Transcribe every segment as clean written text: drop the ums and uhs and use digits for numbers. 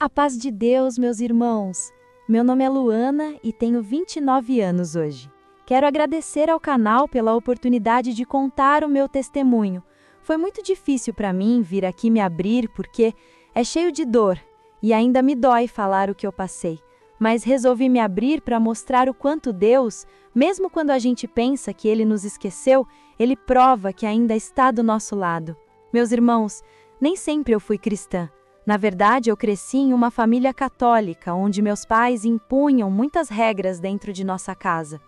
A paz de Deus, meus irmãos! Meu nome é Luana e tenho 29 anos hoje. Quero agradecer ao canal pela oportunidade de contar o meu testemunho. Foi muito difícil para mim vir aqui me abrir porque é cheio de dor e ainda me dói falar o que eu passei. Mas resolvi me abrir para mostrar o quanto Deus, mesmo quando a gente pensa que Ele nos esqueceu, Ele prova que ainda está do nosso lado. Meus irmãos, nem sempre eu fui cristã. Na verdade, eu cresci em uma família católica, onde meus pais impunham muitas regras dentro de nossa casa.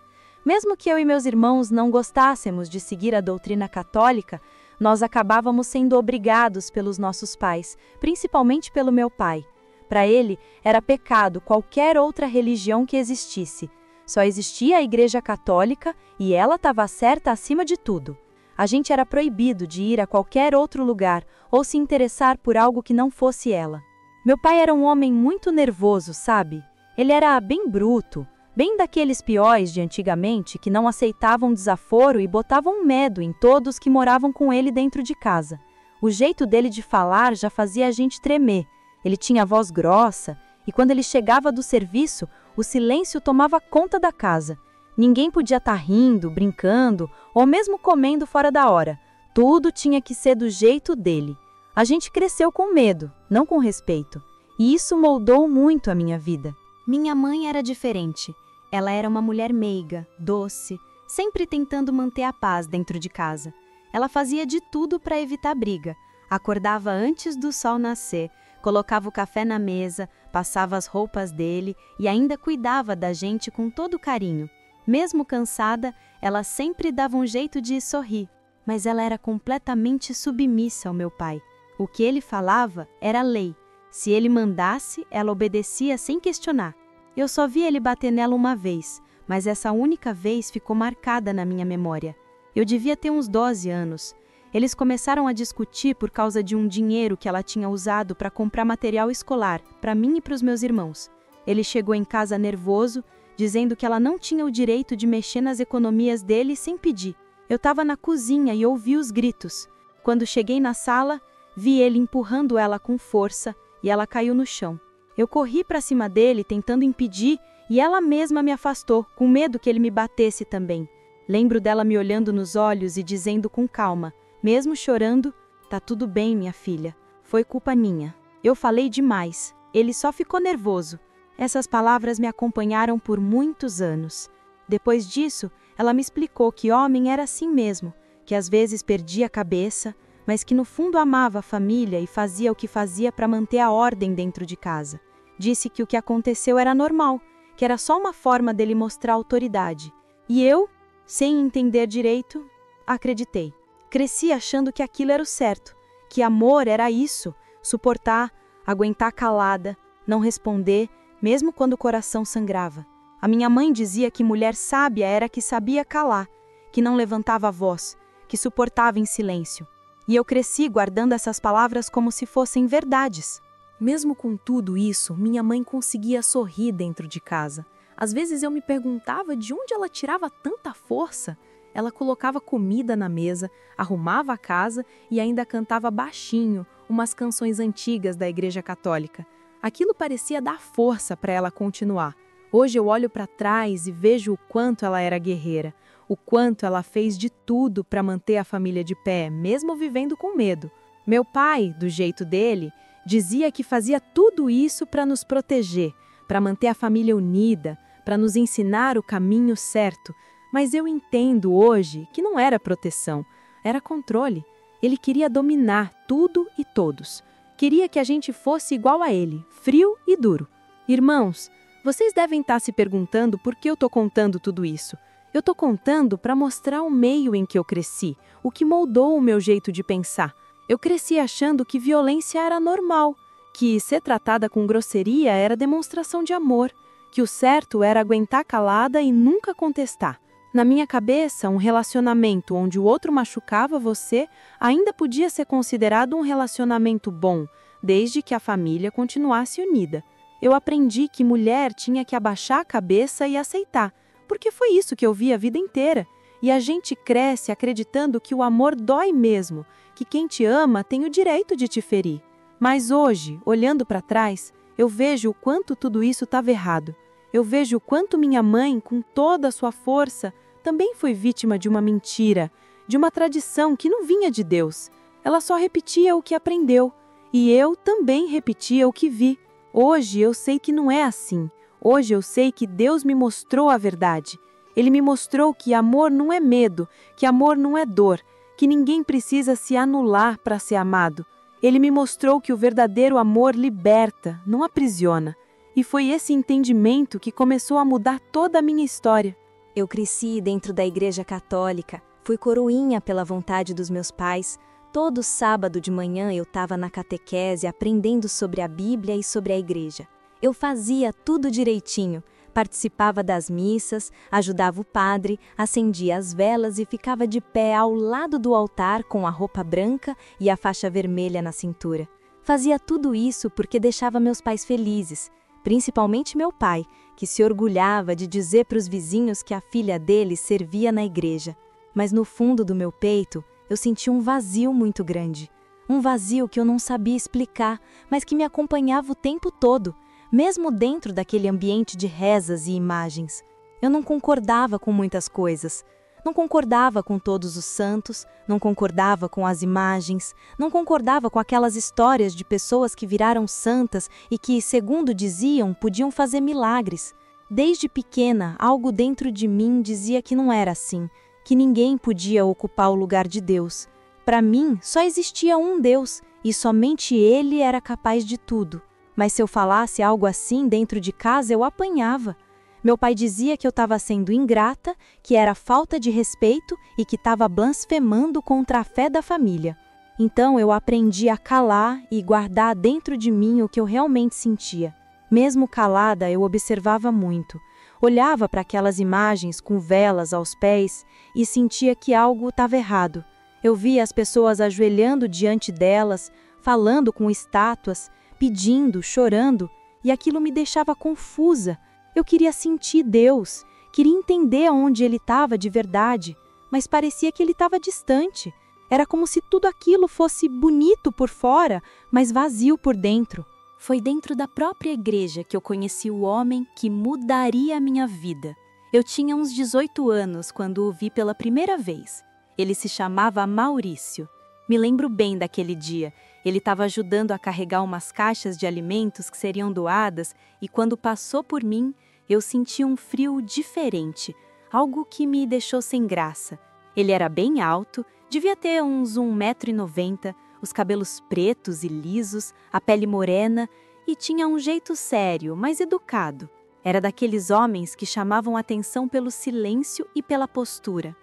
Mesmo que eu e meus irmãos não gostássemos de seguir a doutrina católica, nós acabávamos sendo obrigados pelos nossos pais, principalmente pelo meu pai. Para ele, era pecado qualquer outra religião que existisse. Só existia a Igreja Católica e ela estava certa acima de tudo. A gente era proibido de ir a qualquer outro lugar ou se interessar por algo que não fosse ela. Meu pai era um homem muito nervoso, sabe? Ele era bem bruto, bem daqueles peões de antigamente que não aceitavam desaforo e botavam medo em todos que moravam com ele dentro de casa. O jeito dele de falar já fazia a gente tremer. Ele tinha voz grossa e quando ele chegava do serviço, o silêncio tomava conta da casa. Ninguém podia estar rindo, brincando ou mesmo comendo fora da hora. Tudo tinha que ser do jeito dele. A gente cresceu com medo, não com respeito. E isso moldou muito a minha vida. Minha mãe era diferente. Ela era uma mulher meiga, doce, sempre tentando manter a paz dentro de casa. Ela fazia de tudo para evitar briga. Acordava antes do sol nascer, colocava o café na mesa, passava as roupas dele e ainda cuidava da gente com todo carinho. Mesmo cansada, ela sempre dava um jeito de sorrir, mas ela era completamente submissa ao meu pai. O que ele falava era lei. Se ele mandasse, ela obedecia sem questionar. Eu só vi ele bater nela uma vez, mas essa única vez ficou marcada na minha memória. Eu devia ter uns 12 anos. Eles começaram a discutir por causa de um dinheiro que ela tinha usado para comprar material escolar, para mim e para os meus irmãos. Ele chegou em casa nervoso, dizendo que ela não tinha o direito de mexer nas economias dele sem pedir. Eu estava na cozinha e ouvi os gritos. Quando cheguei na sala, vi ele empurrando ela com força e ela caiu no chão. Eu corri para cima dele tentando impedir e ela mesma me afastou, com medo que ele me batesse também. Lembro dela me olhando nos olhos e dizendo com calma, mesmo chorando, "Tá tudo bem, minha filha. Foi culpa minha. Eu falei demais. Ele só ficou nervoso." Essas palavras me acompanharam por muitos anos. Depois disso, ela me explicou que homem era assim mesmo, que às vezes perdia a cabeça, mas que no fundo amava a família e fazia o que fazia para manter a ordem dentro de casa. Disse que o que aconteceu era normal, que era só uma forma dele mostrar autoridade. E eu, sem entender direito, acreditei. Cresci achando que aquilo era o certo, que amor era isso, suportar, aguentar calada, não responder, mesmo quando o coração sangrava. A minha mãe dizia que mulher sábia era a que sabia calar, que não levantava a voz, que suportava em silêncio. E eu cresci guardando essas palavras como se fossem verdades. Mesmo com tudo isso, minha mãe conseguia sorrir dentro de casa. Às vezes eu me perguntava de onde ela tirava tanta força. Ela colocava comida na mesa, arrumava a casa e ainda cantava baixinho umas canções antigas da Igreja Católica. Aquilo parecia dar força para ela continuar. Hoje eu olho para trás e vejo o quanto ela era guerreira, o quanto ela fez de tudo para manter a família de pé, mesmo vivendo com medo. Meu pai, do jeito dele, dizia que fazia tudo isso para nos proteger, para manter a família unida, para nos ensinar o caminho certo. Mas eu entendo hoje que não era proteção, era controle. Ele queria dominar tudo e todos. Queria que a gente fosse igual a ele, frio e duro. Irmãos, vocês devem estar se perguntando por que eu estou contando tudo isso. Eu estou contando para mostrar o meio em que eu cresci, o que moldou o meu jeito de pensar. Eu cresci achando que violência era normal, que ser tratada com grosseria era demonstração de amor, que o certo era aguentar calada e nunca contestar. Na minha cabeça, um relacionamento onde o outro machucava você ainda podia ser considerado um relacionamento bom, desde que a família continuasse unida. Eu aprendi que mulher tinha que abaixar a cabeça e aceitar, porque foi isso que eu vi a vida inteira. E a gente cresce acreditando que o amor dói mesmo, que quem te ama tem o direito de te ferir. Mas hoje, olhando para trás, eu vejo o quanto tudo isso estava errado. Eu vejo o quanto minha mãe, com toda a sua força, também foi vítima de uma mentira, de uma tradição que não vinha de Deus. Ela só repetia o que aprendeu, e eu também repetia o que vi. Hoje eu sei que não é assim. Hoje eu sei que Deus me mostrou a verdade. Ele me mostrou que amor não é medo, que amor não é dor, que ninguém precisa se anular para ser amado. Ele me mostrou que o verdadeiro amor liberta, não aprisiona. E foi esse entendimento que começou a mudar toda a minha história. Eu cresci dentro da Igreja Católica, fui coroinha pela vontade dos meus pais. Todo sábado de manhã eu estava na catequese aprendendo sobre a Bíblia e sobre a igreja. Eu fazia tudo direitinho, participava das missas, ajudava o padre, acendia as velas e ficava de pé ao lado do altar com a roupa branca e a faixa vermelha na cintura. Fazia tudo isso porque deixava meus pais felizes, principalmente meu pai, que se orgulhava de dizer para os vizinhos que a filha dele servia na igreja. Mas no fundo do meu peito, eu senti um vazio muito grande. Um vazio que eu não sabia explicar, mas que me acompanhava o tempo todo, mesmo dentro daquele ambiente de rezas e imagens. Eu não concordava com muitas coisas. Não concordava com todos os santos, não concordava com as imagens, não concordava com aquelas histórias de pessoas que viraram santas e que, segundo diziam, podiam fazer milagres. Desde pequena, algo dentro de mim dizia que não era assim, que ninguém podia ocupar o lugar de Deus. Para mim, só existia um Deus, e somente Ele era capaz de tudo. Mas se eu falasse algo assim dentro de casa, eu apanhava. Meu pai dizia que eu estava sendo ingrata, que era falta de respeito e que estava blasfemando contra a fé da família. Então eu aprendi a calar e guardar dentro de mim o que eu realmente sentia. Mesmo calada, eu observava muito. Olhava para aquelas imagens com velas aos pés e sentia que algo estava errado. Eu via as pessoas ajoelhando diante delas, falando com estátuas, pedindo, chorando, e aquilo me deixava confusa. Eu queria sentir Deus, queria entender onde Ele estava de verdade, mas parecia que Ele estava distante. Era como se tudo aquilo fosse bonito por fora, mas vazio por dentro. Foi dentro da própria igreja que eu conheci o homem que mudaria a minha vida. Eu tinha uns 18 anos quando o vi pela primeira vez. Ele se chamava Maurício. Me lembro bem daquele dia. Ele estava ajudando a carregar umas caixas de alimentos que seriam doadas e quando passou por mim, eu senti um frio diferente, algo que me deixou sem graça. Ele era bem alto, devia ter uns 1,90 m, os cabelos pretos e lisos, a pele morena e tinha um jeito sério, mas educado. Era daqueles homens que chamavam atenção pelo silêncio e pela postura.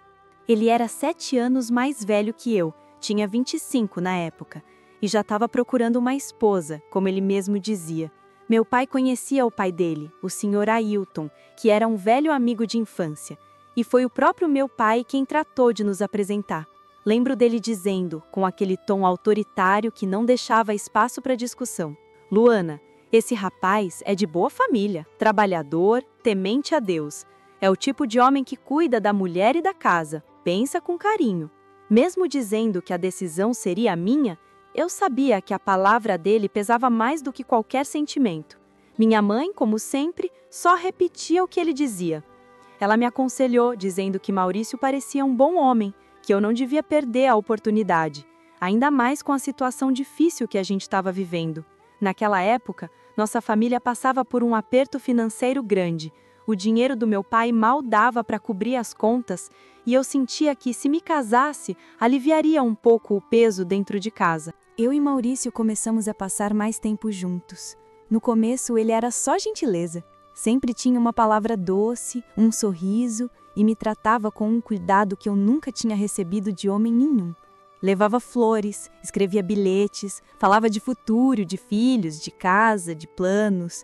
Ele era 7 anos mais velho que eu, tinha 25 na época, e já estava procurando uma esposa, como ele mesmo dizia. Meu pai conhecia o pai dele, o Sr. Ailton, que era um velho amigo de infância, e foi o próprio meu pai quem tratou de nos apresentar. Lembro dele dizendo, com aquele tom autoritário que não deixava espaço para discussão: Luana, esse rapaz é de boa família, trabalhador, temente a Deus. É o tipo de homem que cuida da mulher e da casa, pensa com carinho. Mesmo dizendo que a decisão seria minha, eu sabia que a palavra dele pesava mais do que qualquer sentimento. Minha mãe, como sempre, só repetia o que ele dizia. Ela me aconselhou, dizendo que Maurício parecia um bom homem, que eu não devia perder a oportunidade, ainda mais com a situação difícil que a gente estava vivendo. Naquela época, nossa família passava por um aperto financeiro grande. O dinheiro do meu pai mal dava para cobrir as contas e eu sentia que, se me casasse, aliviaria um pouco o peso dentro de casa. Eu e Maurício começamos a passar mais tempo juntos. No começo, ele era só gentileza. Sempre tinha uma palavra doce, um sorriso e me tratava com um cuidado que eu nunca tinha recebido de homem nenhum. Levava flores, escrevia bilhetes, falava de futuro, de filhos, de casa, de planos.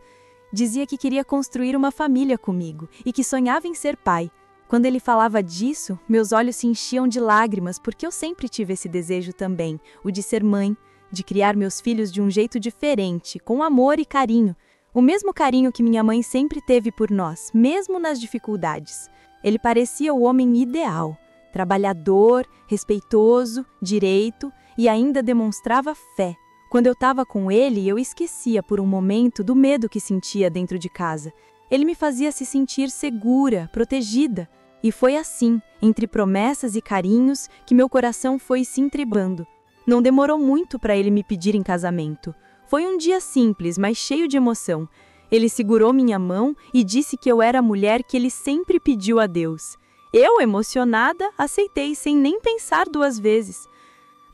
Dizia que queria construir uma família comigo e que sonhava em ser pai. Quando ele falava disso, meus olhos se enchiam de lágrimas porque eu sempre tive esse desejo também, o de ser mãe, de criar meus filhos de um jeito diferente, com amor e carinho. O mesmo carinho que minha mãe sempre teve por nós, mesmo nas dificuldades. Ele parecia o homem ideal, trabalhador, respeitoso, direito e ainda demonstrava fé. Quando eu estava com ele, eu esquecia por um momento do medo que sentia dentro de casa. Ele me fazia se sentir segura, protegida. E foi assim, entre promessas e carinhos, que meu coração foi se entrebando. Não demorou muito para ele me pedir em casamento. Foi um dia simples, mas cheio de emoção. Ele segurou minha mão e disse que eu era a mulher que ele sempre pediu a Deus. Eu, emocionada, aceitei sem nem pensar duas vezes.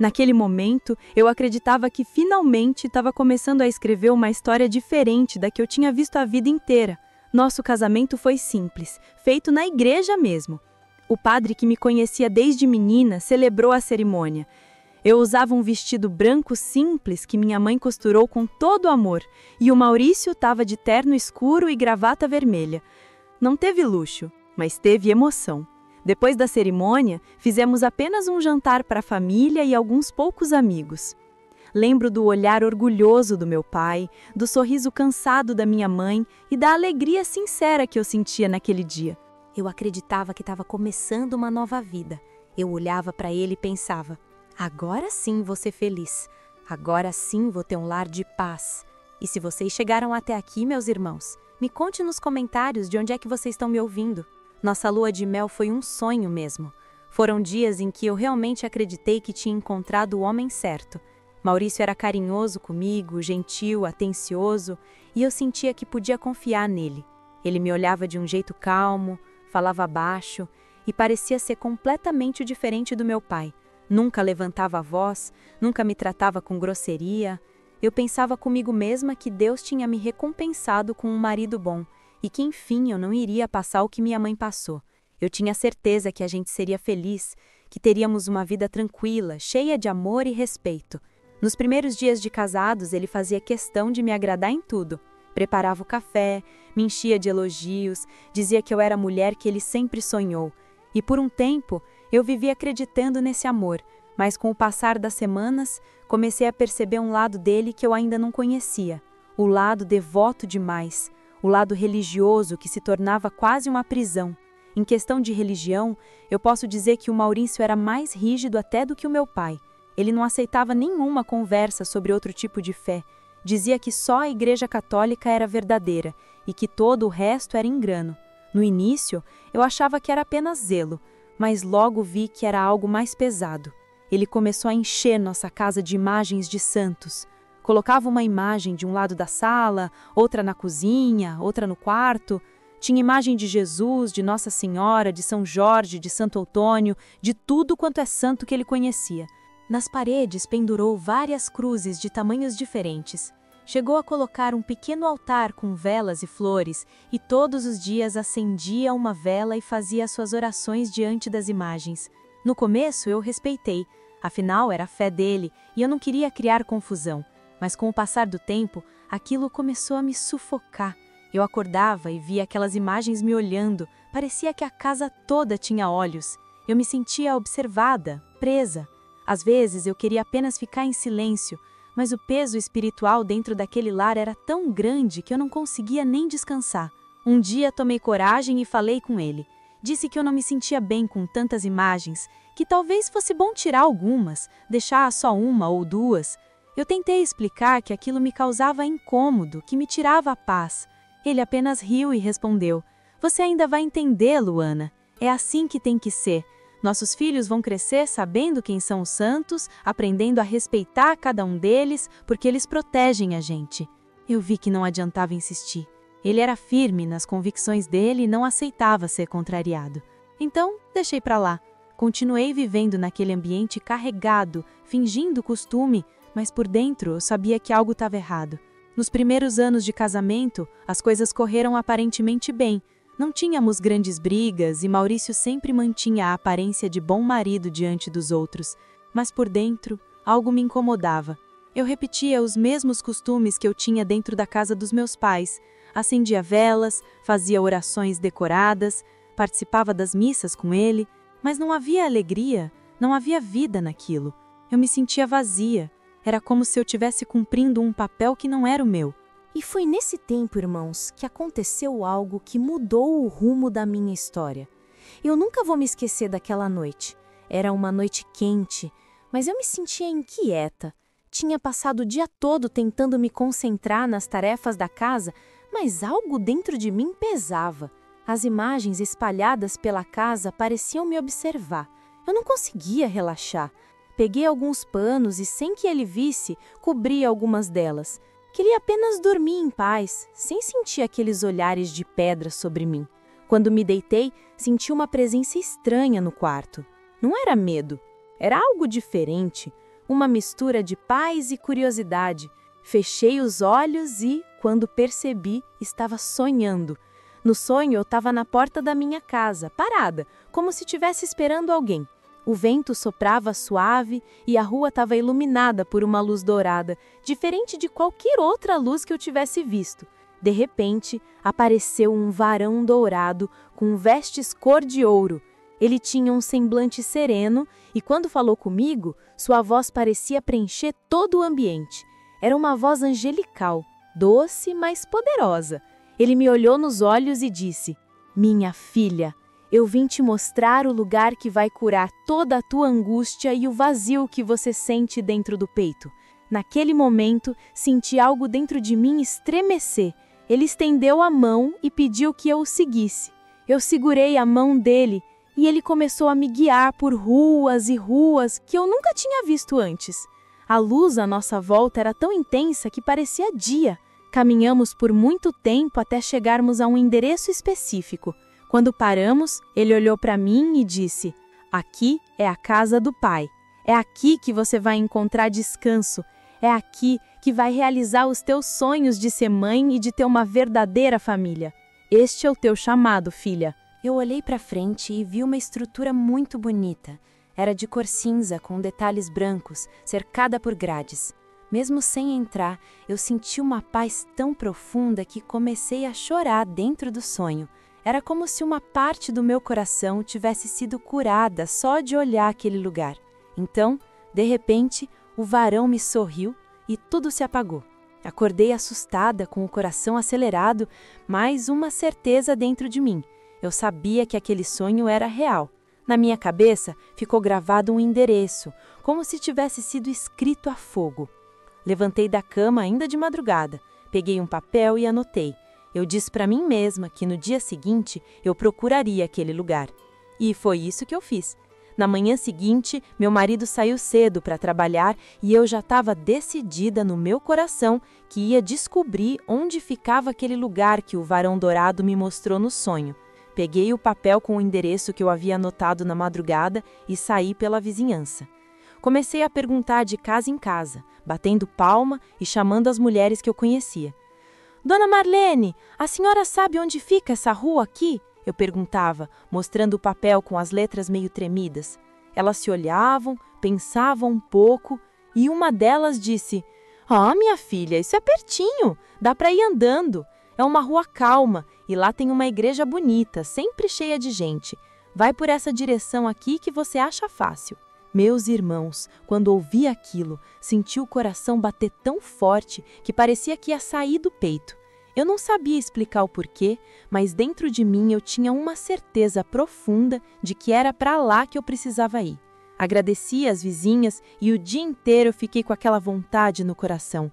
Naquele momento, eu acreditava que finalmente estava começando a escrever uma história diferente da que eu tinha visto a vida inteira. Nosso casamento foi simples, feito na igreja mesmo. O padre que me conhecia desde menina celebrou a cerimônia. Eu usava um vestido branco simples que minha mãe costurou com todo amor, e o Maurício estava de terno escuro e gravata vermelha. Não teve luxo, mas teve emoção. Depois da cerimônia, fizemos apenas um jantar para a família e alguns poucos amigos. Lembro do olhar orgulhoso do meu pai, do sorriso cansado da minha mãe e da alegria sincera que eu sentia naquele dia. Eu acreditava que estava começando uma nova vida. Eu olhava para ele e pensava: agora sim vou ser feliz. Agora sim vou ter um lar de paz. E se vocês chegaram até aqui, meus irmãos, me conte nos comentários de onde é que vocês estão me ouvindo. Nossa lua de mel foi um sonho mesmo. Foram dias em que eu realmente acreditei que tinha encontrado o homem certo. Maurício era carinhoso comigo, gentil, atencioso, e eu sentia que podia confiar nele. Ele me olhava de um jeito calmo, falava baixo e parecia ser completamente diferente do meu pai. Nunca levantava a voz, nunca me tratava com grosseria. Eu pensava comigo mesma que Deus tinha me recompensado com um marido bom e que, enfim, eu não iria passar o que minha mãe passou. Eu tinha certeza que a gente seria feliz, que teríamos uma vida tranquila, cheia de amor e respeito. Nos primeiros dias de casados, ele fazia questão de me agradar em tudo. Preparava o café, me enchia de elogios, dizia que eu era a mulher que ele sempre sonhou. E por um tempo, eu vivia acreditando nesse amor, mas com o passar das semanas, comecei a perceber um lado dele que eu ainda não conhecia. O lado devoto demais, o lado religioso que se tornava quase uma prisão. Em questão de religião, eu posso dizer que o Maurício era mais rígido até do que o meu pai. Ele não aceitava nenhuma conversa sobre outro tipo de fé. Dizia que só a Igreja Católica era verdadeira e que todo o resto era engano. No início, eu achava que era apenas zelo, mas logo vi que era algo mais pesado. Ele começou a encher nossa casa de imagens de santos. Colocava uma imagem de um lado da sala, outra na cozinha, outra no quarto. Tinha imagem de Jesus, de Nossa Senhora, de São Jorge, de Santo Antônio, de tudo quanto é santo que ele conhecia. Nas paredes pendurou várias cruzes de tamanhos diferentes. Chegou a colocar um pequeno altar com velas e flores, e todos os dias acendia uma vela e fazia suas orações diante das imagens. No começo eu respeitei, afinal era a fé dele e eu não queria criar confusão. Mas com o passar do tempo, aquilo começou a me sufocar. Eu acordava e via aquelas imagens me olhando, parecia que a casa toda tinha olhos. Eu me sentia observada, presa. Às vezes eu queria apenas ficar em silêncio, mas o peso espiritual dentro daquele lar era tão grande que eu não conseguia nem descansar. Um dia tomei coragem e falei com ele. Disse que eu não me sentia bem com tantas imagens, que talvez fosse bom tirar algumas, deixar só uma ou duas. Eu tentei explicar que aquilo me causava incômodo, que me tirava a paz. Ele apenas riu e respondeu: "Você ainda vai entender, Luana. É assim que tem que ser. Nossos filhos vão crescer sabendo quem são os santos, aprendendo a respeitar cada um deles, porque eles protegem a gente." Eu vi que não adiantava insistir. Ele era firme nas convicções dele e não aceitava ser contrariado. Então, deixei para lá. Continuei vivendo naquele ambiente carregado, fingindo costume, mas por dentro eu sabia que algo estava errado. Nos primeiros anos de casamento, as coisas correram aparentemente bem. Não tínhamos grandes brigas e Maurício sempre mantinha a aparência de bom marido diante dos outros. Mas por dentro, algo me incomodava. Eu repetia os mesmos costumes que eu tinha dentro da casa dos meus pais. Acendia velas, fazia orações decoradas, participava das missas com ele, mas não havia alegria, não havia vida naquilo. Eu me sentia vazia. Era como se eu estivesse cumprindo um papel que não era o meu. E foi nesse tempo, irmãos, que aconteceu algo que mudou o rumo da minha história. Eu nunca vou me esquecer daquela noite. Era uma noite quente, mas eu me sentia inquieta. Tinha passado o dia todo tentando me concentrar nas tarefas da casa, mas algo dentro de mim pesava. As imagens espalhadas pela casa pareciam me observar. Eu não conseguia relaxar. Peguei alguns panos e, sem que ele visse, cobri algumas delas. Queria apenas dormir em paz, sem sentir aqueles olhares de pedra sobre mim. Quando me deitei, senti uma presença estranha no quarto. Não era medo, era algo diferente, uma mistura de paz e curiosidade. Fechei os olhos e, quando percebi, estava sonhando. No sonho, eu estava na porta da minha casa, parada, como se estivesse esperando alguém. O vento soprava suave e a rua estava iluminada por uma luz dourada, diferente de qualquer outra luz que eu tivesse visto. De repente, apareceu um varão dourado com vestes cor de ouro. Ele tinha um semblante sereno e, quando falou comigo, sua voz parecia preencher todo o ambiente. Era uma voz angelical, doce, mas poderosa. Ele me olhou nos olhos e disse: "Minha filha, eu vim te mostrar o lugar que vai curar toda a tua angústia e o vazio que você sente dentro do peito." Naquele momento, senti algo dentro de mim estremecer. Ele estendeu a mão e pediu que eu o seguisse. Eu segurei a mão dele e ele começou a me guiar por ruas e ruas que eu nunca tinha visto antes. A luz à nossa volta era tão intensa que parecia dia. Caminhamos por muito tempo até chegarmos a um endereço específico. Quando paramos, ele olhou para mim e disse: "Aqui é a casa do Pai. É aqui que você vai encontrar descanso. É aqui que vai realizar os teus sonhos de ser mãe e de ter uma verdadeira família. Este é o teu chamado, filha." Eu olhei para frente e vi uma estrutura muito bonita. Era de cor cinza, com detalhes brancos, cercada por grades. Mesmo sem entrar, eu senti uma paz tão profunda que comecei a chorar dentro do sonho. Era como se uma parte do meu coração tivesse sido curada só de olhar aquele lugar. Então, de repente, o varão me sorriu e tudo se apagou. Acordei assustada, com o coração acelerado, mas uma certeza dentro de mim. Eu sabia que aquele sonho era real. Na minha cabeça ficou gravado um endereço, como se tivesse sido escrito a fogo. Levantei da cama ainda de madrugada, peguei um papel e anotei. Eu disse para mim mesma que no dia seguinte eu procuraria aquele lugar. E foi isso que eu fiz. Na manhã seguinte, meu marido saiu cedo para trabalhar e eu já estava decidida no meu coração que ia descobrir onde ficava aquele lugar que o varão dourado me mostrou no sonho. Peguei o papel com o endereço que eu havia anotado na madrugada e saí pela vizinhança. Comecei a perguntar de casa em casa, batendo palma e chamando as mulheres que eu conhecia. "Dona Marlene, a senhora sabe onde fica essa rua aqui?" Eu perguntava, mostrando o papel com as letras meio tremidas. Elas se olhavam, pensavam um pouco e uma delas disse: "Ah, minha filha, isso é pertinho, dá para ir andando. É uma rua calma e lá tem uma igreja bonita, sempre cheia de gente. Vai por essa direção aqui que você acha fácil." Meus irmãos, quando ouvi aquilo, senti o coração bater tão forte que parecia que ia sair do peito. Eu não sabia explicar o porquê, mas dentro de mim eu tinha uma certeza profunda de que era para lá que eu precisava ir. Agradeci às vizinhas e o dia inteiro eu fiquei com aquela vontade no coração.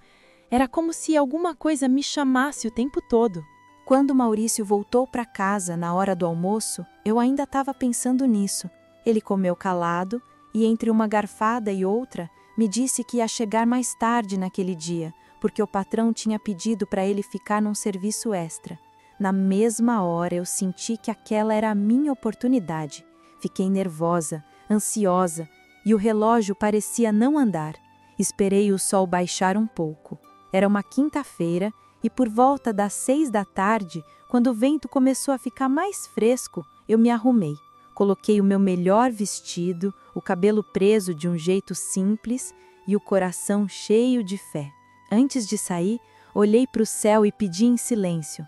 Era como se alguma coisa me chamasse o tempo todo. Quando Maurício voltou para casa na hora do almoço, eu ainda estava pensando nisso. Ele comeu calado e, entre uma garfada e outra, me disse que ia chegar mais tarde naquele dia, porque o patrão tinha pedido para ele ficar num serviço extra. Na mesma hora eu senti que aquela era a minha oportunidade. Fiquei nervosa, ansiosa, e o relógio parecia não andar. Esperei o sol baixar um pouco. Era uma quinta-feira e por volta das 6 da tarde, quando o vento começou a ficar mais fresco, eu me arrumei. Coloquei o meu melhor vestido, o cabelo preso de um jeito simples e o coração cheio de fé. Antes de sair, olhei para o céu e pedi em silêncio: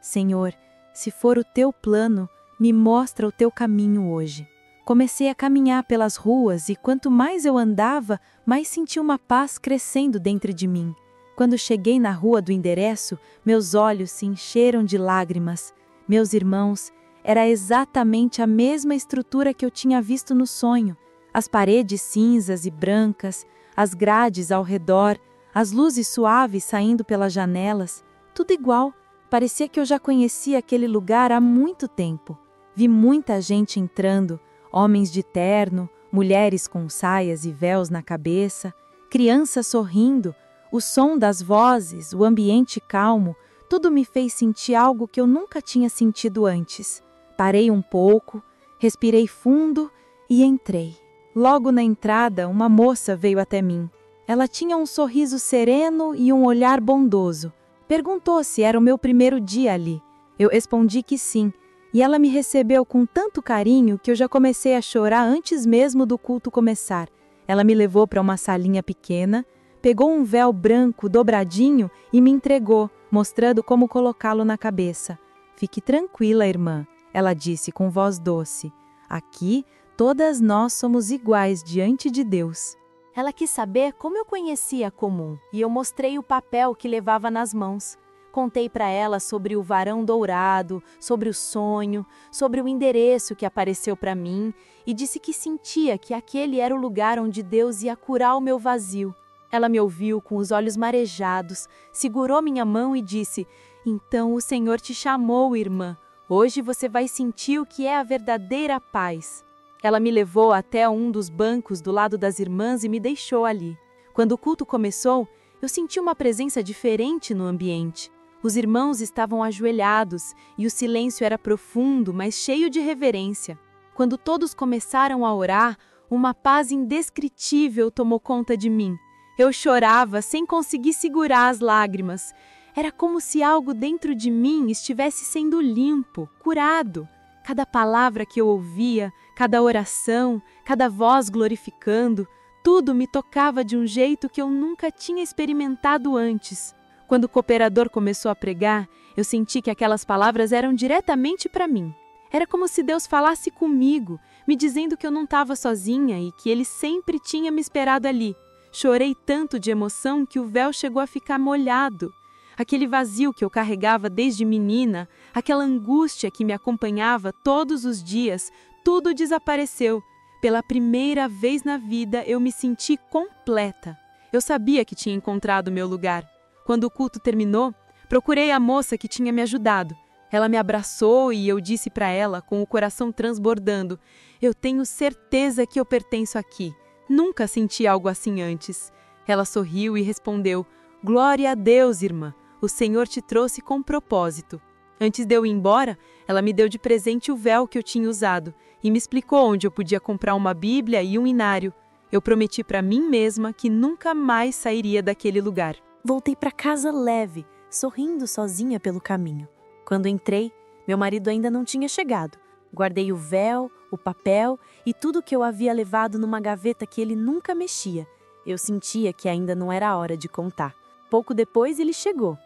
"Senhor, se for o teu plano, me mostra o teu caminho hoje." Comecei a caminhar pelas ruas e quanto mais eu andava, mais senti uma paz crescendo dentro de mim. Quando cheguei na rua do endereço, meus olhos se encheram de lágrimas. Meus irmãos, era exatamente a mesma estrutura que eu tinha visto no sonho. As paredes cinzas e brancas, as grades ao redor, as luzes suaves saindo pelas janelas, tudo igual. Parecia que eu já conhecia aquele lugar há muito tempo. Vi muita gente entrando, homens de terno, mulheres com saias e véus na cabeça, crianças sorrindo, o som das vozes, o ambiente calmo, tudo me fez sentir algo que eu nunca tinha sentido antes. Parei um pouco, respirei fundo e entrei. Logo na entrada, uma moça veio até mim. Ela tinha um sorriso sereno e um olhar bondoso. Perguntou se era o meu primeiro dia ali. Eu respondi que sim, e ela me recebeu com tanto carinho que eu já comecei a chorar antes mesmo do culto começar. Ela me levou para uma salinha pequena, pegou um véu branco dobradinho e me entregou, mostrando como colocá-lo na cabeça. Fique tranquila, irmã, ela disse com voz doce. Aqui, todas nós somos iguais diante de Deus. Ela quis saber como eu conhecia a Comum, e eu mostrei o papel que levava nas mãos. Contei para ela sobre o varão dourado, sobre o sonho, sobre o endereço que apareceu para mim, e disse que sentia que aquele era o lugar onde Deus ia curar o meu vazio. Ela me ouviu com os olhos marejados, segurou minha mão e disse: "Então o Senhor te chamou, irmã. Hoje você vai sentir o que é a verdadeira paz." Ela me levou até um dos bancos do lado das irmãs e me deixou ali. Quando o culto começou, eu senti uma presença diferente no ambiente. Os irmãos estavam ajoelhados e o silêncio era profundo, mas cheio de reverência. Quando todos começaram a orar, uma paz indescritível tomou conta de mim. Eu chorava sem conseguir segurar as lágrimas. Era como se algo dentro de mim estivesse sendo limpo, curado. Cada palavra que eu ouvia, cada oração, cada voz glorificando, tudo me tocava de um jeito que eu nunca tinha experimentado antes. Quando o cooperador começou a pregar, eu senti que aquelas palavras eram diretamente para mim. Era como se Deus falasse comigo, me dizendo que eu não estava sozinha e que Ele sempre tinha me esperado ali. Chorei tanto de emoção que o véu chegou a ficar molhado. Aquele vazio que eu carregava desde menina, aquela angústia que me acompanhava todos os dias, tudo desapareceu. Pela primeira vez na vida, eu me senti completa. Eu sabia que tinha encontrado meu lugar. Quando o culto terminou, procurei a moça que tinha me ajudado. Ela me abraçou e eu disse para ela, com o coração transbordando: "Eu tenho certeza que eu pertenço aqui. Nunca senti algo assim antes." Ela sorriu e respondeu: "Glória a Deus, irmã. O Senhor te trouxe com propósito." Antes de eu ir embora, ela me deu de presente o véu que eu tinha usado e me explicou onde eu podia comprar uma Bíblia e um inário. Eu prometi para mim mesma que nunca mais sairia daquele lugar. Voltei para casa leve, sorrindo sozinha pelo caminho. Quando entrei, meu marido ainda não tinha chegado. Guardei o véu, o papel e tudo que eu havia levado numa gaveta que ele nunca mexia. Eu sentia que ainda não era a hora de contar. Pouco depois ele chegou.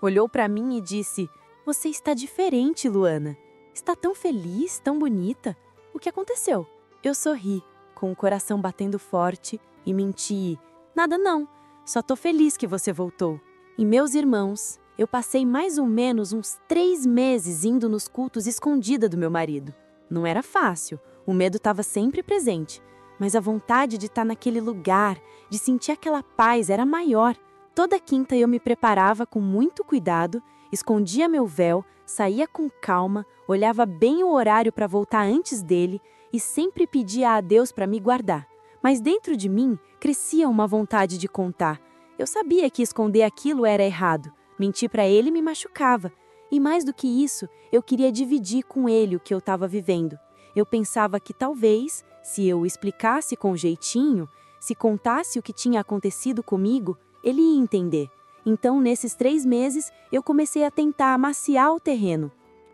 Olhou para mim e disse: "Você está diferente, Luana. Está tão feliz, tão bonita. O que aconteceu?" Eu sorri, com o coração batendo forte, e menti: "Nada não, só tô feliz que você voltou." E meus irmãos, eu passei mais ou menos uns 3 meses indo nos cultos escondida do meu marido. Não era fácil, o medo estava sempre presente, mas a vontade de estar naquele lugar, de sentir aquela paz era maior. Toda quinta eu me preparava com muito cuidado, escondia meu véu, saía com calma, olhava bem o horário para voltar antes dele e sempre pedia a Deus para me guardar. Mas dentro de mim crescia uma vontade de contar. Eu sabia que esconder aquilo era errado, mentir para ele me machucava. E mais do que isso, eu queria dividir com ele o que eu estava vivendo. Eu pensava que talvez, se eu explicasse com jeitinho, se contasse o que tinha acontecido comigo, ele ia entender. Então, nesses 3 meses, eu comecei a tentar amaciar o terreno.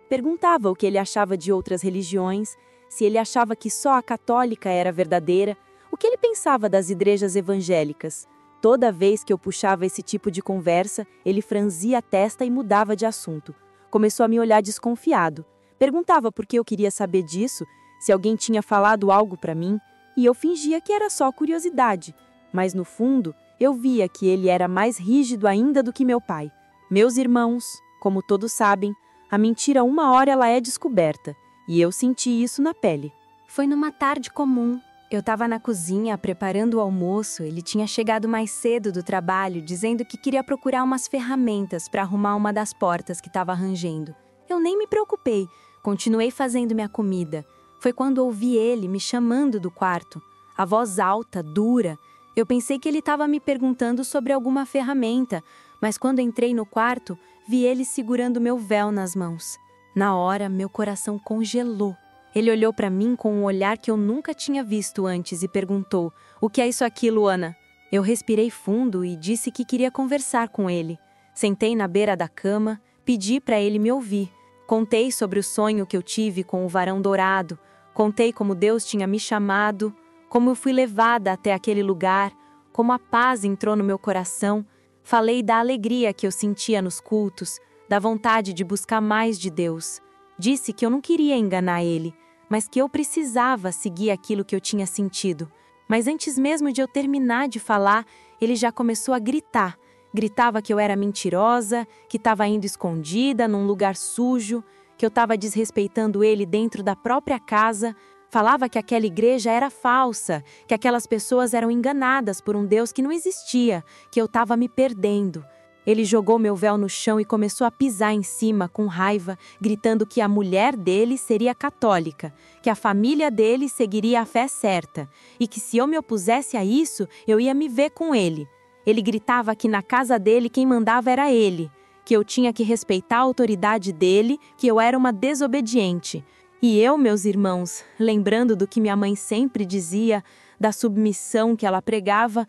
Perguntava o que ele achava de outras religiões, se ele achava que só a católica era verdadeira, o que ele pensava das igrejas evangélicas. Toda vez que eu puxava esse tipo de conversa, ele franzia a testa e mudava de assunto. Começou a me olhar desconfiado. Perguntava por que eu queria saber disso, se alguém tinha falado algo para mim, e eu fingia que era só curiosidade. Mas no fundo, eu via que ele era mais rígido ainda do que meu pai. Meus irmãos, como todos sabem, a mentira uma hora ela é descoberta, e eu senti isso na pele. Foi numa tarde comum. Eu estava na cozinha preparando o almoço, ele tinha chegado mais cedo do trabalho, dizendo que queria procurar umas ferramentas para arrumar uma das portas que estava rangendo. Eu nem me preocupei, continuei fazendo minha comida. Foi quando ouvi ele me chamando do quarto. A voz alta, dura. Eu pensei que ele estava me perguntando sobre alguma ferramenta, mas quando entrei no quarto, vi ele segurando meu véu nas mãos. Na hora, meu coração congelou. Ele olhou para mim com um olhar que eu nunca tinha visto antes e perguntou: "O que é isso aqui, Luana?" Eu respirei fundo e disse que queria conversar com ele. Sentei na beira da cama, pedi para ele me ouvir. Contei sobre o sonho que eu tive com o varão dourado. Contei como Deus tinha me chamado, como eu fui levada até aquele lugar, como a paz entrou no meu coração. Falei da alegria que eu sentia nos cultos, da vontade de buscar mais de Deus. Disse que eu não queria enganar ele, mas que eu precisava seguir aquilo que eu tinha sentido. Mas antes mesmo de eu terminar de falar, ele já começou a gritar. Gritava que eu era mentirosa, que estava indo escondida num lugar sujo, que eu estava desrespeitando ele dentro da própria casa. Falava que aquela igreja era falsa, que aquelas pessoas eram enganadas por um Deus que não existia, que eu estava me perdendo. Ele jogou meu véu no chão e começou a pisar em cima com raiva, gritando que a mulher dele seria católica, que a família dele seguiria a fé certa e que se eu me opusesse a isso, eu ia me ver com ele. Ele gritava que na casa dele quem mandava era ele, que eu tinha que respeitar a autoridade dele, que eu era uma desobediente. E eu, meus irmãos, lembrando do que minha mãe sempre dizia, da submissão que ela pregava,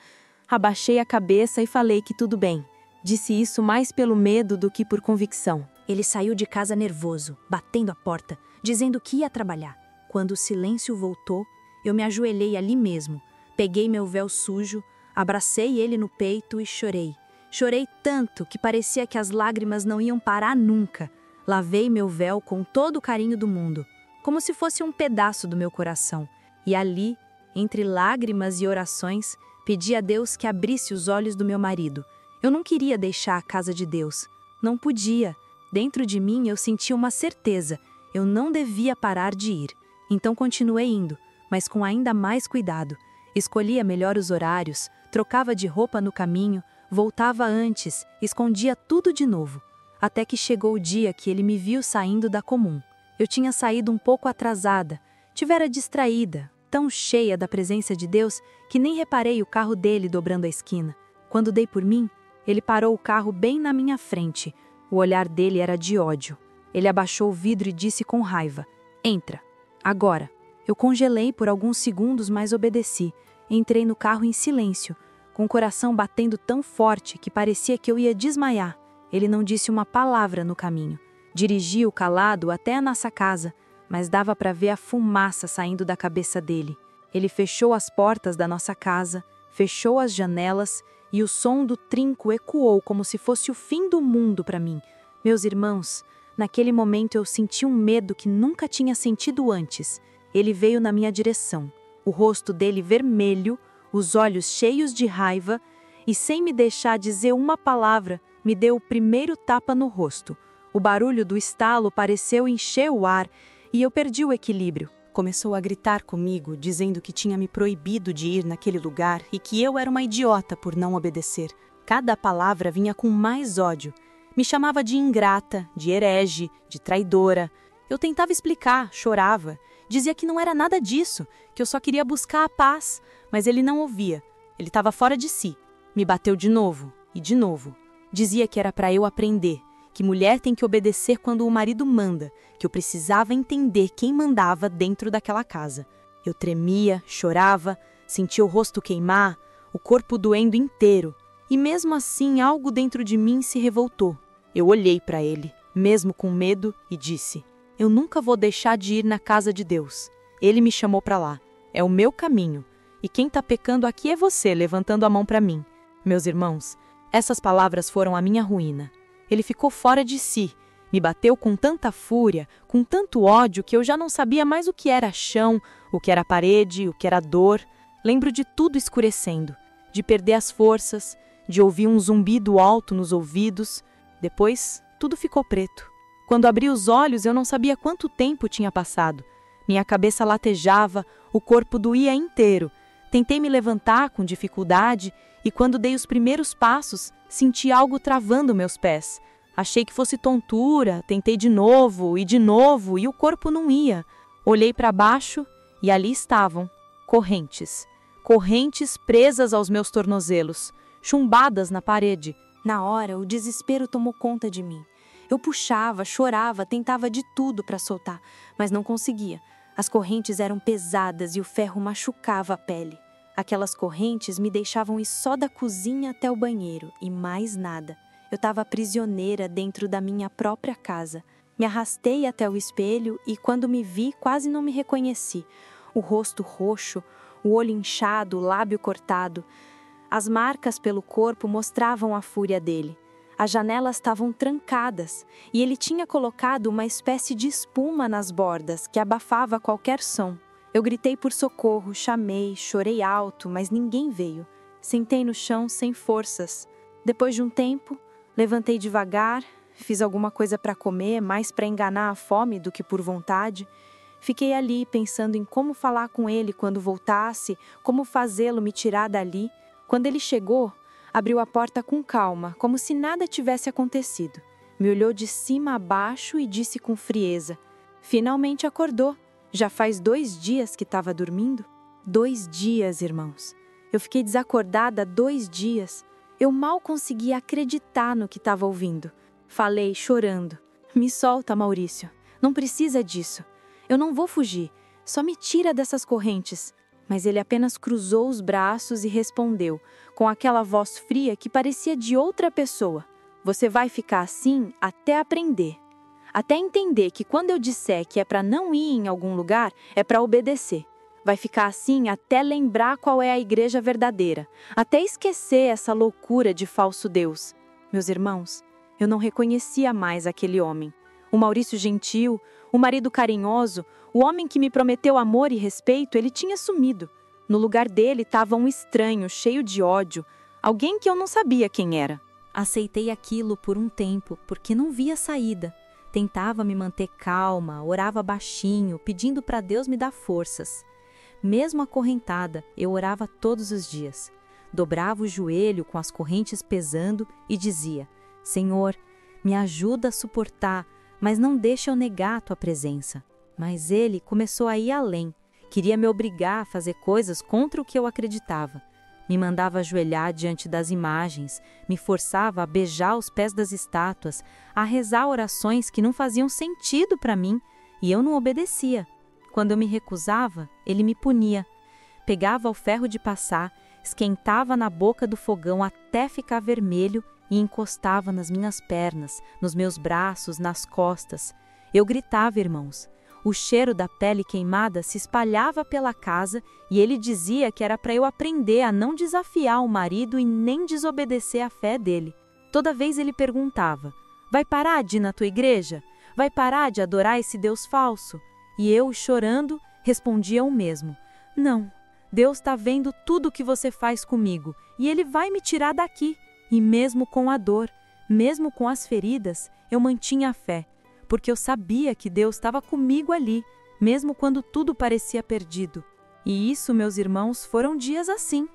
abaixei a cabeça e falei que tudo bem. Disse isso mais pelo medo do que por convicção. Ele saiu de casa nervoso, batendo a porta, dizendo que ia trabalhar. Quando o silêncio voltou, eu me ajoelhei ali mesmo. Peguei meu véu sujo, abracei ele no peito e chorei. Chorei tanto que parecia que as lágrimas não iam parar nunca. Lavei meu véu com todo o carinho do mundo, como se fosse um pedaço do meu coração. E ali, entre lágrimas e orações, pedi a Deus que abrisse os olhos do meu marido. Eu não queria deixar a casa de Deus. Não podia. Dentro de mim eu sentia uma certeza. Eu não devia parar de ir. Então continuei indo, mas com ainda mais cuidado. Escolhia melhor os horários, trocava de roupa no caminho, voltava antes, escondia tudo de novo. Até que chegou o dia que ele me viu saindo da comum. Eu tinha saído um pouco atrasada, tivera distraída, tão cheia da presença de Deus que nem reparei o carro dele dobrando a esquina. Quando dei por mim, ele parou o carro bem na minha frente. O olhar dele era de ódio. Ele abaixou o vidro e disse com raiva: "Entra, agora." Eu congelei por alguns segundos, mas obedeci. Entrei no carro em silêncio, com o coração batendo tão forte que parecia que eu ia desmaiar. Ele não disse uma palavra no caminho. Dirigiu calado até a nossa casa, mas dava para ver a fumaça saindo da cabeça dele. Ele fechou as portas da nossa casa, fechou as janelas e o som do trinco ecoou como se fosse o fim do mundo para mim. Meus irmãos, naquele momento eu senti um medo que nunca tinha sentido antes. Ele veio na minha direção, o rosto dele vermelho, os olhos cheios de raiva, e sem me deixar dizer uma palavra, me deu o primeiro tapa no rosto. O barulho do estalo pareceu encher o ar e eu perdi o equilíbrio. Começou a gritar comigo, dizendo que tinha me proibido de ir naquele lugar e que eu era uma idiota por não obedecer. Cada palavra vinha com mais ódio. Me chamava de ingrata, de herege, de traidora. Eu tentava explicar, chorava. Dizia que não era nada disso, que eu só queria buscar a paz. Mas ele não ouvia. Ele estava fora de si. Me bateu de novo e de novo. Dizia que era para eu aprender, que mulher tem que obedecer quando o marido manda, que eu precisava entender quem mandava dentro daquela casa. Eu tremia, chorava, sentia o rosto queimar, o corpo doendo inteiro. E mesmo assim algo dentro de mim se revoltou. Eu olhei para ele, mesmo com medo, e disse: "Eu nunca vou deixar de ir na casa de Deus. Ele me chamou para lá. É o meu caminho. E quem está pecando aqui é você, levantando a mão para mim." Meus irmãos, essas palavras foram a minha ruína. Ele ficou fora de si, me bateu com tanta fúria, com tanto ódio que eu já não sabia mais o que era chão, o que era parede, o que era dor. Lembro de tudo escurecendo, de perder as forças, de ouvir um zumbido alto nos ouvidos. Depois, tudo ficou preto. Quando abri os olhos, eu não sabia quanto tempo tinha passado. Minha cabeça latejava, o corpo doía inteiro. Tentei me levantar com dificuldade e quando dei os primeiros passos, senti algo travando meus pés. Achei que fosse tontura, tentei de novo e o corpo não ia. Olhei para baixo e ali estavam, correntes. Correntes presas aos meus tornozelos, chumbadas na parede. Na hora, o desespero tomou conta de mim. Eu puxava, chorava, tentava de tudo para soltar, mas não conseguia. As correntes eram pesadas e o ferro machucava a pele. Aquelas correntes me deixavam ir só da cozinha até o banheiro e mais nada. Eu estava prisioneira dentro da minha própria casa. Me arrastei até o espelho e, quando me vi, quase não me reconheci. O rosto roxo, o olho inchado, o lábio cortado. As marcas pelo corpo mostravam a fúria dele. As janelas estavam trancadas e ele tinha colocado uma espécie de espuma nas bordas que abafava qualquer som. Eu gritei por socorro, chamei, chorei alto, mas ninguém veio. Sentei no chão sem forças. Depois de um tempo, levantei devagar, fiz alguma coisa para comer, mais para enganar a fome do que por vontade. Fiquei ali pensando em como falar com ele quando voltasse, como fazê-lo me tirar dali. Quando ele chegou, abriu a porta com calma, como se nada tivesse acontecido. Me olhou de cima a baixo e disse com frieza: "Finalmente acordou. Já faz 2 dias que estava dormindo?" 2 dias, irmãos. Eu fiquei desacordada 2 dias. Eu mal conseguia acreditar no que estava ouvindo. Falei, chorando: "Me solta, Maurício. Não precisa disso. Eu não vou fugir. Só me tira dessas correntes." Mas ele apenas cruzou os braços e respondeu, com aquela voz fria que parecia de outra pessoa: "Você vai ficar assim até aprender. Até entender que quando eu disser que é para não ir em algum lugar, é para obedecer. Vai ficar assim até lembrar qual é a igreja verdadeira, até esquecer essa loucura de falso Deus." Meus irmãos, eu não reconhecia mais aquele homem. O Maurício gentil, o marido carinhoso, o homem que me prometeu amor e respeito, ele tinha sumido. No lugar dele estava um estranho, cheio de ódio, alguém que eu não sabia quem era. Aceitei aquilo por um tempo, porque não via saída. Tentava me manter calma, orava baixinho, pedindo para Deus me dar forças. Mesmo acorrentada, eu orava todos os dias. Dobrava o joelho com as correntes pesando e dizia: "Senhor, me ajuda a suportar, mas não deixa eu negar a tua presença." Mas ele começou a ir além. Queria me obrigar a fazer coisas contra o que eu acreditava. Me mandava ajoelhar diante das imagens, me forçava a beijar os pés das estátuas, a rezar orações que não faziam sentido para mim, e eu não obedecia. Quando eu me recusava, ele me punia. Pegava o ferro de passar, esquentava na boca do fogão até ficar vermelho e encostava nas minhas pernas, nos meus braços, nas costas. Eu gritava, irmãos. O cheiro da pele queimada se espalhava pela casa e ele dizia que era para eu aprender a não desafiar o marido e nem desobedecer à fé dele. Toda vez ele perguntava: "Vai parar de ir na tua igreja? Vai parar de adorar esse Deus falso?" E eu, chorando, respondia o mesmo: "Não, Deus está vendo tudo o que você faz comigo e Ele vai me tirar daqui." E mesmo com a dor, mesmo com as feridas, eu mantinha a fé, porque eu sabia que Deus estava comigo ali, mesmo quando tudo parecia perdido. E isso, meus irmãos, foram dias assim.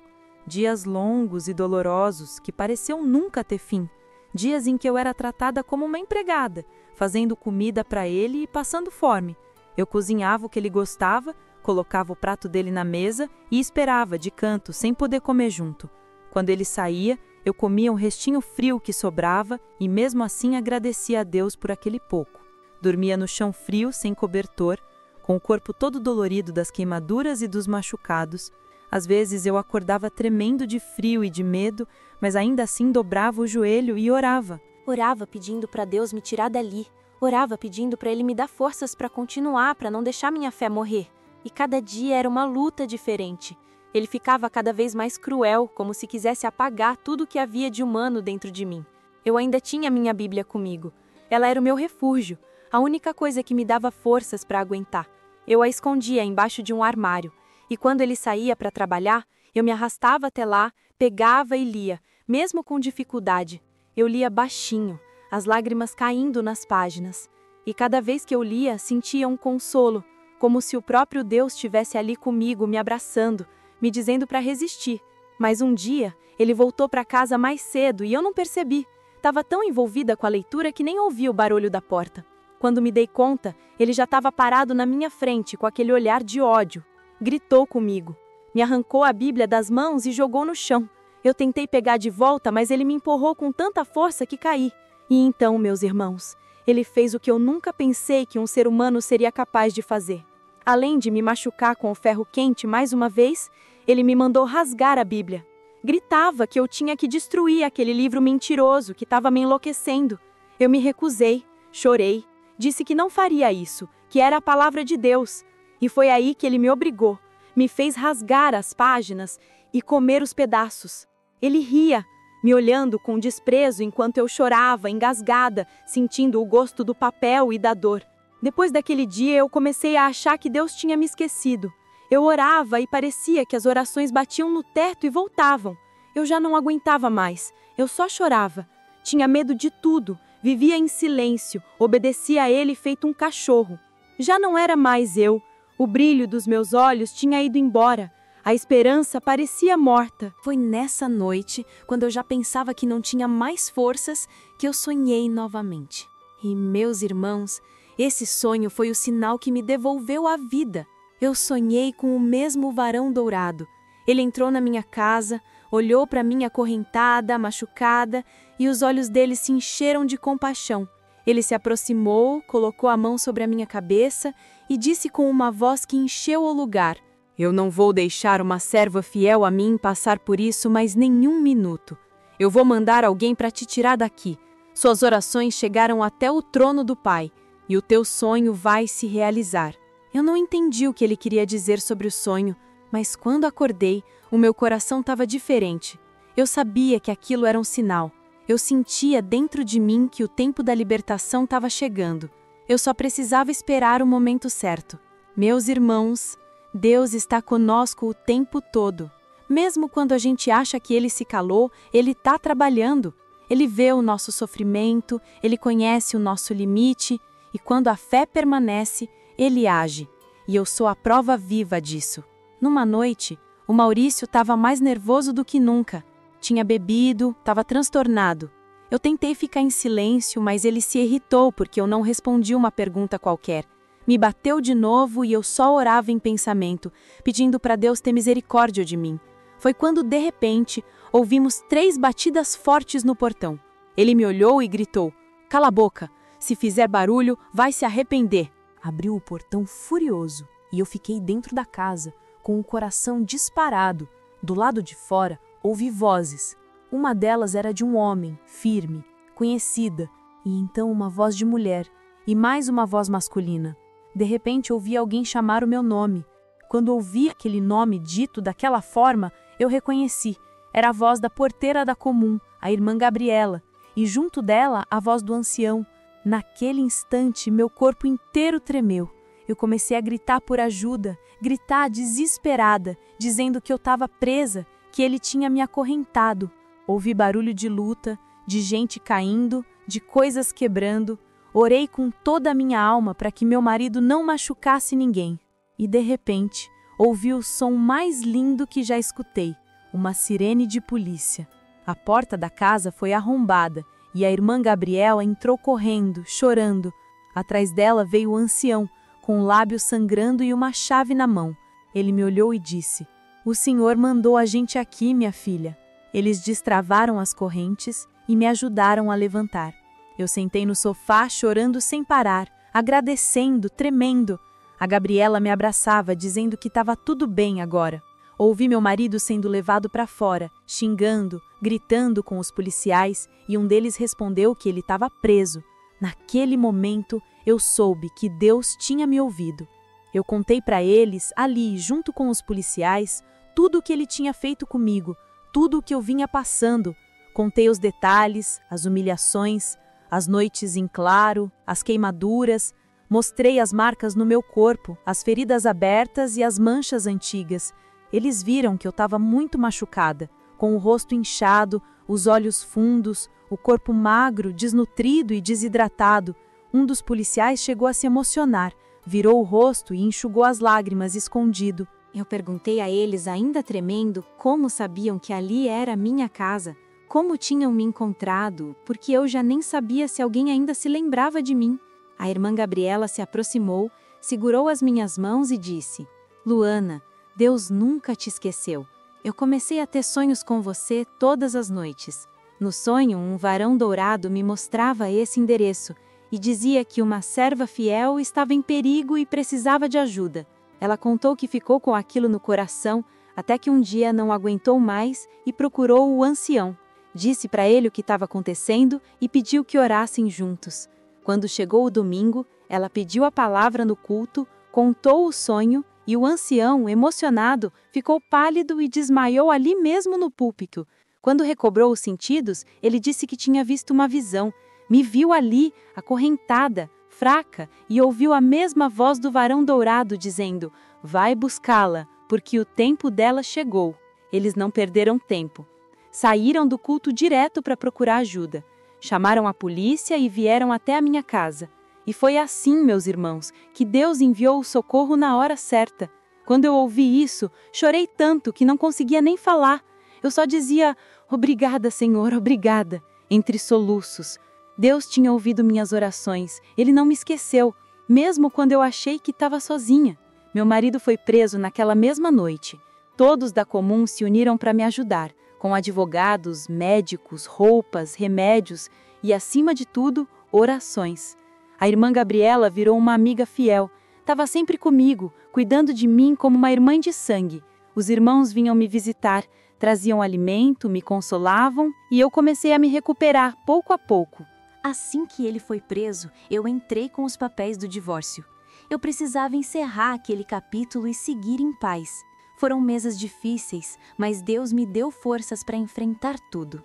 Dias longos e dolorosos que pareciam nunca ter fim. Dias em que eu era tratada como uma empregada, fazendo comida para ele e passando fome. Eu cozinhava o que ele gostava, colocava o prato dele na mesa e esperava de canto, sem poder comer junto. Quando ele saía, eu comia um restinho frio que sobrava e mesmo assim agradecia a Deus por aquele pouco. Dormia no chão frio, sem cobertor, com o corpo todo dolorido das queimaduras e dos machucados. Às vezes eu acordava tremendo de frio e de medo, mas ainda assim dobrava o joelho e orava. Orava pedindo para Deus me tirar dali. Orava pedindo para Ele me dar forças para continuar, para não deixar minha fé morrer. E cada dia era uma luta diferente. Ele ficava cada vez mais cruel, como se quisesse apagar tudo o que havia de humano dentro de mim. Eu ainda tinha minha Bíblia comigo. Ela era o meu refúgio, a única coisa que me dava forças para aguentar. Eu a escondia embaixo de um armário, e quando ele saía para trabalhar, eu me arrastava até lá, pegava e lia, mesmo com dificuldade. Eu lia baixinho, as lágrimas caindo nas páginas. E cada vez que eu lia, sentia um consolo, como se o próprio Deus estivesse ali comigo, me abraçando, me dizendo para resistir. Mas um dia, ele voltou para casa mais cedo e eu não percebi. Estava tão envolvida com a leitura que nem ouvi o barulho da porta. Quando me dei conta, ele já estava parado na minha frente com aquele olhar de ódio. Gritou comigo. Me arrancou a Bíblia das mãos e jogou no chão. Eu tentei pegar de volta, mas ele me empurrou com tanta força que caí. E então, meus irmãos, ele fez o que eu nunca pensei que um ser humano seria capaz de fazer. Além de me machucar com o ferro quente mais uma vez, ele me mandou rasgar a Bíblia. Gritava que eu tinha que destruir aquele livro mentiroso que estava me enlouquecendo. Eu me recusei, chorei, disse que não faria isso, que era a palavra de Deus. E foi aí que ele me obrigou, me fez rasgar as páginas e comer os pedaços. Ele ria, me olhando com desprezo enquanto eu chorava, engasgada, sentindo o gosto do papel e da dor. Depois daquele dia, eu comecei a achar que Deus tinha me esquecido. Eu orava e parecia que as orações batiam no teto e voltavam. Eu já não aguentava mais. Eu só chorava. Tinha medo de tudo. Vivia em silêncio. Obedecia a ele feito um cachorro. Já não era mais eu. O brilho dos meus olhos tinha ido embora. A esperança parecia morta. Foi nessa noite, quando eu já pensava que não tinha mais forças, que eu sonhei novamente. E, meus irmãos, esse sonho foi o sinal que me devolveu a vida. Eu sonhei com o mesmo varão dourado. Ele entrou na minha casa, olhou para mim acorrentada, machucada, e os olhos dele se encheram de compaixão. Ele se aproximou, colocou a mão sobre a minha cabeça e disse com uma voz que encheu o lugar: "Eu não vou deixar uma serva fiel a mim passar por isso mais nenhum minuto. Eu vou mandar alguém para te tirar daqui. Suas orações chegaram até o trono do Pai, e o teu sonho vai se realizar." Eu não entendi o que ele queria dizer sobre o sonho, mas quando acordei, o meu coração estava diferente. Eu sabia que aquilo era um sinal. Eu sentia dentro de mim que o tempo da libertação estava chegando. Eu só precisava esperar o momento certo. Meus irmãos, Deus está conosco o tempo todo. Mesmo quando a gente acha que Ele se calou, Ele está trabalhando. Ele vê o nosso sofrimento, Ele conhece o nosso limite, e quando a fé permanece, Ele age. E eu sou a prova viva disso. Numa noite, o Maurício estava mais nervoso do que nunca. Tinha bebido, estava transtornado. Eu tentei ficar em silêncio, mas ele se irritou porque eu não respondi uma pergunta qualquer. Me bateu de novo e eu só orava em pensamento, pedindo para Deus ter misericórdia de mim. Foi quando, de repente, ouvimos 3 batidas fortes no portão. Ele me olhou e gritou: "Cala a boca! Se fizer barulho, vai se arrepender!" Abriu o portão furioso e eu fiquei dentro da casa, com o coração disparado. Do lado de fora, ouvi vozes. Uma delas era de um homem, firme, conhecida, e então uma voz de mulher, e mais uma voz masculina. De repente ouvi alguém chamar o meu nome. Quando ouvi aquele nome dito daquela forma, eu reconheci. Era a voz da porteira da comum, a irmã Gabriela, e junto dela a voz do ancião. Naquele instante, meu corpo inteiro tremeu. Eu comecei a gritar por ajuda, gritar desesperada, dizendo que eu estava presa, que ele tinha me acorrentado. Ouvi barulho de luta, de gente caindo, de coisas quebrando. Orei com toda a minha alma para que meu marido não machucasse ninguém. E de repente, ouvi o som mais lindo que já escutei, uma sirene de polícia. A porta da casa foi arrombada e a irmã Gabriela entrou correndo, chorando. Atrás dela veio o ancião, com o lábio sangrando e uma chave na mão. Ele me olhou e disse: "O senhor mandou a gente aqui, minha filha." Eles destravaram as correntes e me ajudaram a levantar. Eu sentei no sofá chorando sem parar, agradecendo, tremendo. A Gabriela me abraçava, dizendo que estava tudo bem agora. Ouvi meu marido sendo levado para fora, xingando, gritando com os policiais, e um deles respondeu que ele estava preso. Naquele momento, eu soube que Deus tinha me ouvido. Eu contei para eles, ali, junto com os policiais, tudo o que ele tinha feito comigo, tudo o que eu vinha passando. Contei os detalhes, as humilhações, as noites em claro, as queimaduras. Mostrei as marcas no meu corpo, as feridas abertas e as manchas antigas. Eles viram que eu estava muito machucada, com o rosto inchado, os olhos fundos, o corpo magro, desnutrido e desidratado. Um dos policiais chegou a se emocionar, Virou o rosto e enxugou as lágrimas escondido. Eu perguntei a eles, ainda tremendo, como sabiam que ali era a minha casa, como tinham me encontrado, porque eu já nem sabia se alguém ainda se lembrava de mim. A irmã Gabriela se aproximou, segurou as minhas mãos e disse: Luana, Deus nunca te esqueceu. Eu comecei a ter sonhos com você todas as noites. No sonho, um varão dourado me mostrava esse endereço e dizia que uma serva fiel estava em perigo e precisava de ajuda. Ela contou que ficou com aquilo no coração até que um dia não aguentou mais e procurou o ancião. Disse para ele o que estava acontecendo e pediu que orassem juntos. Quando chegou o domingo, ela pediu a palavra no culto, contou o sonho e o ancião, emocionado, ficou pálido e desmaiou ali mesmo no púlpito. Quando recobrou os sentidos, ele disse que tinha visto uma visão. Me viu ali, acorrentada, fraca, e ouviu a mesma voz do varão dourado dizendo: vai buscá-la, porque o tempo dela chegou. Eles não perderam tempo. Saíram do culto direto para procurar ajuda. Chamaram a polícia e vieram até a minha casa. E foi assim, meus irmãos, que Deus enviou o socorro na hora certa. Quando eu ouvi isso, chorei tanto que não conseguia nem falar. Eu só dizia: obrigada, Senhor, obrigada, entre soluços. Deus tinha ouvido minhas orações, Ele não me esqueceu, mesmo quando eu achei que estava sozinha. Meu marido foi preso naquela mesma noite. Todos da Comum se uniram para me ajudar, com advogados, médicos, roupas, remédios e, acima de tudo, orações. A irmã Gabriela virou uma amiga fiel, estava sempre comigo, cuidando de mim como uma irmã de sangue. Os irmãos vinham me visitar, traziam alimento, me consolavam e eu comecei a me recuperar pouco a pouco. Assim que ele foi preso, eu entrei com os papéis do divórcio. Eu precisava encerrar aquele capítulo e seguir em paz. Foram meses difíceis, mas Deus me deu forças para enfrentar tudo.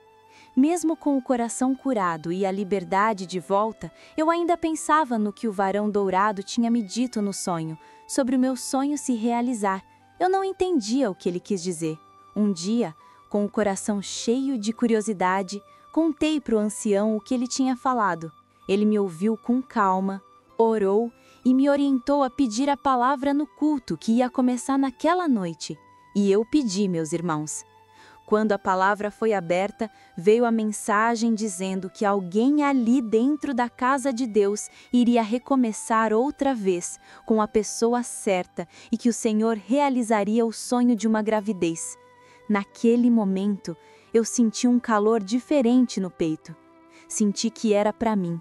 Mesmo com o coração curado e a liberdade de volta, eu ainda pensava no que o varão dourado tinha me dito no sonho, sobre o meu sonho se realizar. Eu não entendia o que ele quis dizer. Um dia, com o coração cheio de curiosidade, contei para o ancião o que ele tinha falado. Ele me ouviu com calma, orou e me orientou a pedir a palavra no culto que ia começar naquela noite. E eu pedi, meus irmãos. Quando a palavra foi aberta, veio a mensagem dizendo que alguém ali dentro da casa de Deus iria recomeçar outra vez, com a pessoa certa, e que o Senhor realizaria o sonho de uma gravidez. Naquele momento, eu senti um calor diferente no peito. Senti que era para mim.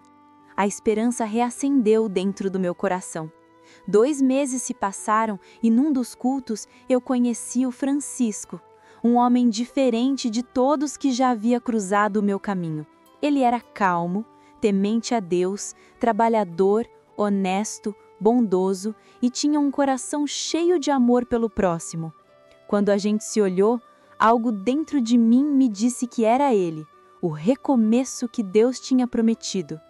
A esperança reacendeu dentro do meu coração. 2 meses se passaram e num dos cultos eu conheci o Francisco, um homem diferente de todos que já havia cruzado o meu caminho. Ele era calmo, temente a Deus, trabalhador, honesto, bondoso e tinha um coração cheio de amor pelo próximo. Quando a gente se olhou, algo dentro de mim me disse que era ele, o recomeço que Deus tinha prometido.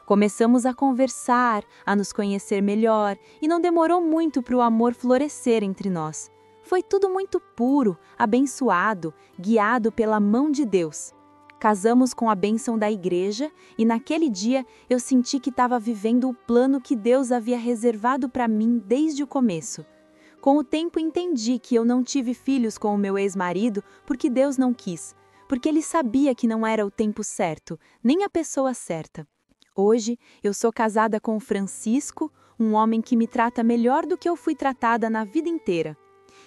Começamos a conversar, a nos conhecer melhor, e não demorou muito para o amor florescer entre nós. Foi tudo muito puro, abençoado, guiado pela mão de Deus. Casamos com a bênção da igreja e naquele dia eu senti que estava vivendo o plano que Deus havia reservado para mim desde o começo. Com o tempo entendi que eu não tive filhos com o meu ex-marido porque Deus não quis, porque Ele sabia que não era o tempo certo, nem a pessoa certa. Hoje eu sou casada com o Francisco, um homem que me trata melhor do que eu fui tratada na vida inteira.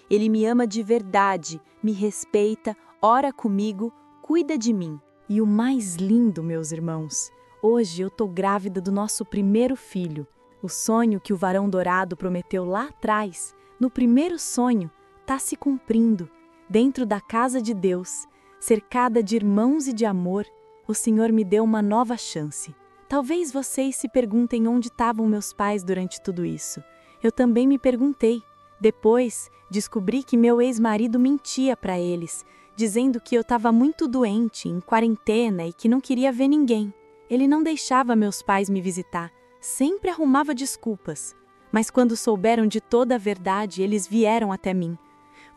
Ele me ama de verdade, me respeita, ora comigo, cuida de mim. E o mais lindo, meus irmãos, hoje eu tô grávida do nosso primeiro filho. O sonho que o varão dourado prometeu lá atrás, no primeiro sonho, tá se cumprindo. Dentro da casa de Deus, cercada de irmãos e de amor, o Senhor me deu uma nova chance. Talvez vocês se perguntem onde estavam meus pais durante tudo isso. Eu também me perguntei. Depois, descobri que meu ex-marido mentia para eles, dizendo que eu estava muito doente, em quarentena e que não queria ver ninguém. Ele não deixava meus pais me visitar, sempre arrumava desculpas. Mas quando souberam de toda a verdade, eles vieram até mim.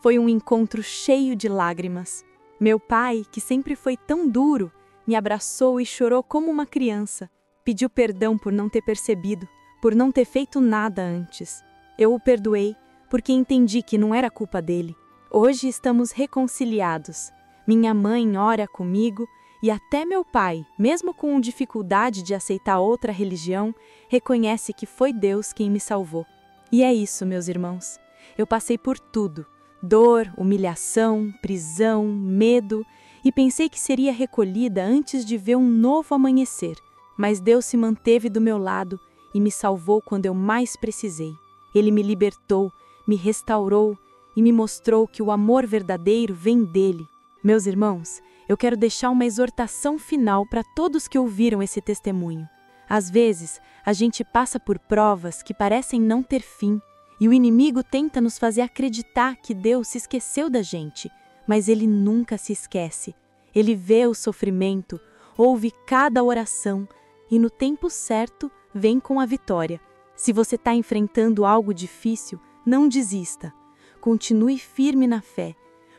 Foi um encontro cheio de lágrimas. Meu pai, que sempre foi tão duro, me abraçou e chorou como uma criança. Pediu perdão por não ter percebido, por não ter feito nada antes. Eu o perdoei, porque entendi que não era culpa dele. Hoje estamos reconciliados. Minha mãe ora comigo e até meu pai, mesmo com dificuldade de aceitar outra religião, reconhece que foi Deus quem me salvou. E é isso, meus irmãos. Eu passei por tudo: dor, humilhação, prisão, medo, e pensei que seria recolhida antes de ver um novo amanhecer. Mas Deus se manteve do meu lado e me salvou quando eu mais precisei. Ele me libertou, me restaurou e me mostrou que o amor verdadeiro vem dele. Meus irmãos, eu quero deixar uma exortação final para todos que ouviram esse testemunho. Às vezes, a gente passa por provas que parecem não ter fim, e o inimigo tenta nos fazer acreditar que Deus se esqueceu da gente, mas ele nunca se esquece. Ele vê o sofrimento, ouve cada oração e no tempo certo vem com a vitória. Se você está enfrentando algo difícil, não desista. Continue firme na fé,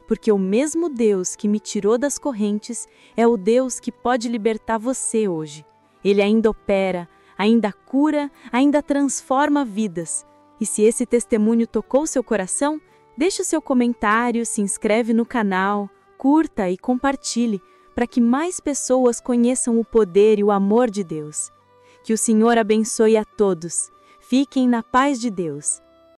porque o mesmo Deus que me tirou das correntes é o Deus que pode libertar você hoje. Ele ainda opera, ainda cura, ainda transforma vidas. E se esse testemunho tocou seu coração, deixe o seu comentário, se inscreve no canal, curta e compartilhe, para que mais pessoas conheçam o poder e o amor de Deus. Que o Senhor abençoe a todos. Fiquem na paz de Deus.